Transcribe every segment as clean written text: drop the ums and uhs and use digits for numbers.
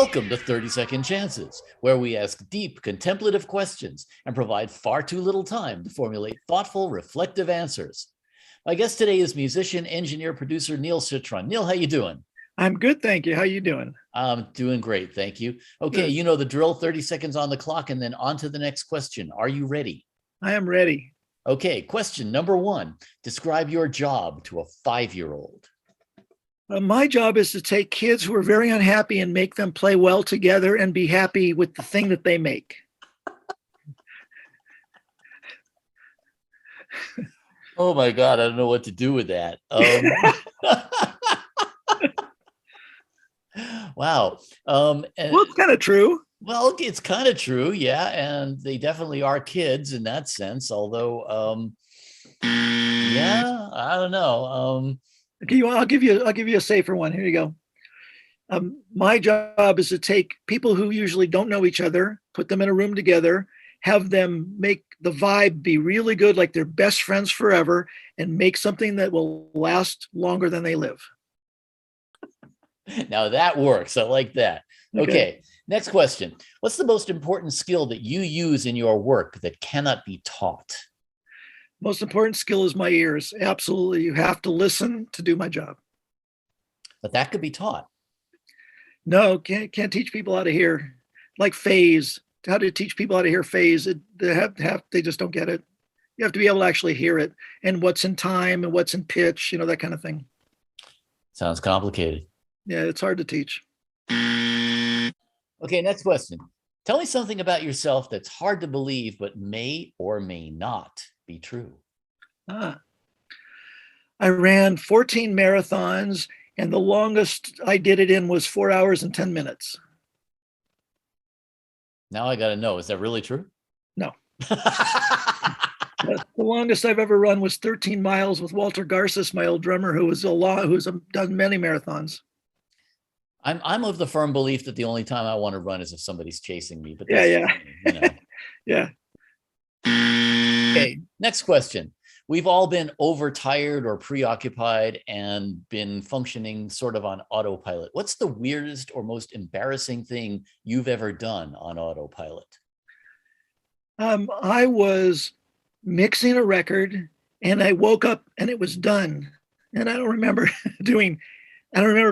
Welcome to 30-Second Chances, where we ask deep, contemplative questions and provide far too little time to formulate thoughtful, reflective answers. My guest today is musician, engineer, producer Neil Citron. Neil, how you doing? I'm good, thank you. How you doing? I'm doing great, thank you. Okay, Good. you know the drill, 30 seconds on the clock, and then on to the next question. Are you ready? I am ready. Okay, question number one. Describe your job to a 5-year-old. My job is to take kids who are very unhappy and make them play well together and be happy with the thing that they make. Oh my God, I don't know what to do with that. Wow. Well, it's kind of true. Well, it's kind of true, yeah, and they definitely are kids in that sense. Although, yeah, I don't know. Okay, I'll give you a safer one. Here you go. My job is to take people who usually don't know each other, put them in a room together, have them make the vibe be really good, like they're best friends forever, and make something that will last longer than they live. Now that works. I like that. Okay. Next question. What's the most important skill that you use in your work that cannot be taught? Most important skill is my ears. Absolutely. You have to listen to do my job. But that could be taught. No, can't teach people how to hear. Like phase. How to teach people how to hear phase. They just don't get it. You have to be able to actually hear it and what's in time and what's in pitch, that kind of thing. Sounds complicated. Yeah, it's hard to teach. Okay, next question. Tell me something about yourself that's hard to believe, but may or may not be true. I ran 14 marathons, and the longest I did it in was 4 hours and 10 minutes. Now I got to know, is that really true? No. The longest I've ever run was 13 miles with Walter Garces, my old drummer, who's done many marathons. I'm of the firm belief that the only time I want to run is if somebody's chasing me. But yeah. Yeah. Okay, next question. We've all been overtired or preoccupied and been functioning sort of on autopilot. What's the weirdest or most embarrassing thing you've ever done on autopilot? I was mixing a record and I woke up and it was done. And I don't remember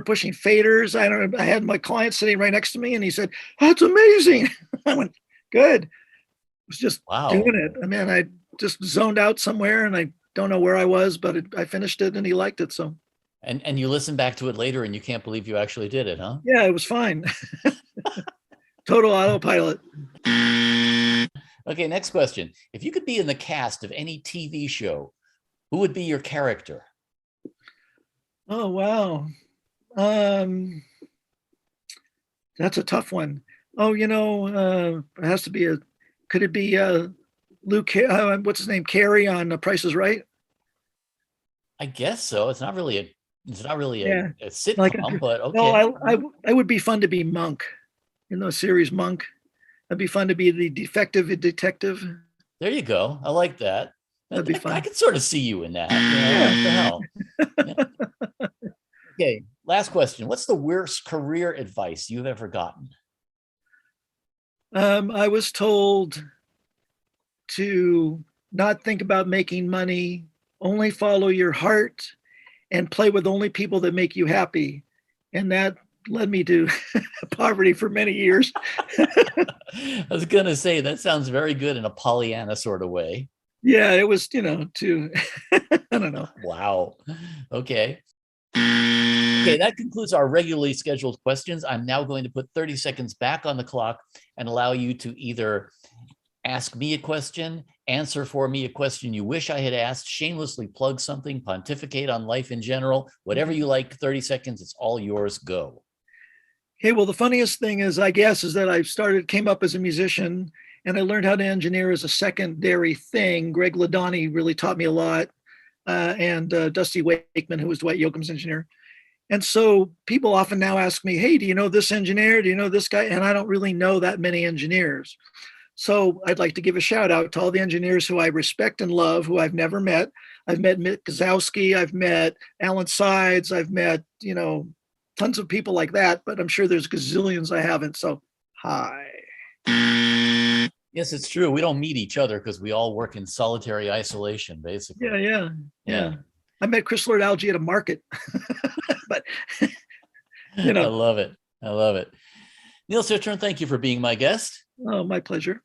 pushing faders. I had my client sitting right next to me and he said, "That's amazing." I went, "Good." I was just doing it. I mean, I just zoned out somewhere and I don't know where I was, but I finished it and he liked it. So. And you listen back to it later and you can't believe you actually did it, huh? Yeah, it was fine. Total autopilot. Okay, next question. If you could be in the cast of any TV show, who would be your character? Oh, wow. That's a tough one. Oh, it has to be could it be Luke, what's his name? Carey on Price is Right? I guess so. It's not really a sitcom, like but okay. No, I would be fun to be Monk in the series Monk. It'd be fun to be the defective detective. There you go. I like that. That'd be fun. I could sort of see you in that. What the hell? Yeah. Okay, last question. What's the worst career advice you've ever gotten? I was told to not think about making money, only follow your heart, and play with only people that make you happy. And that led me to poverty for many years. I was going to say, that sounds very good in a Pollyanna sort of way. Yeah, it was, I don't know. Wow. Okay. Okay, that concludes our regularly scheduled questions. I'm now going to put 30 seconds back on the clock and allow you to either ask me a question, answer for me a question you wish I had asked, shamelessly plug something, pontificate on life in general, whatever you like. 30 seconds, it's all yours. Go. Okay, well, the funniest thing is, I guess, is that came up as a musician and I learned how to engineer as a secondary thing. Greg Ladani really taught me a lot, and Dusty Wakeman, who was Dwight Yoakam's engineer. And so people often now ask me, "Hey, do you know this engineer? Do you know this guy?" And I don't really know that many engineers. So I'd like to give a shout out to all the engineers who I respect and love, who I've never met. I've met Mick Gazowski. I've met Alan Sides. I've met, tons of people like that, but I'm sure there's gazillions I haven't. So, hi. Yes, it's true. We don't meet each other because we all work in solitary isolation, basically. Yeah. I met Chris Lord Alge at a market, but I love it. I love it. Neil Citron, thank you for being my guest. Oh, my pleasure.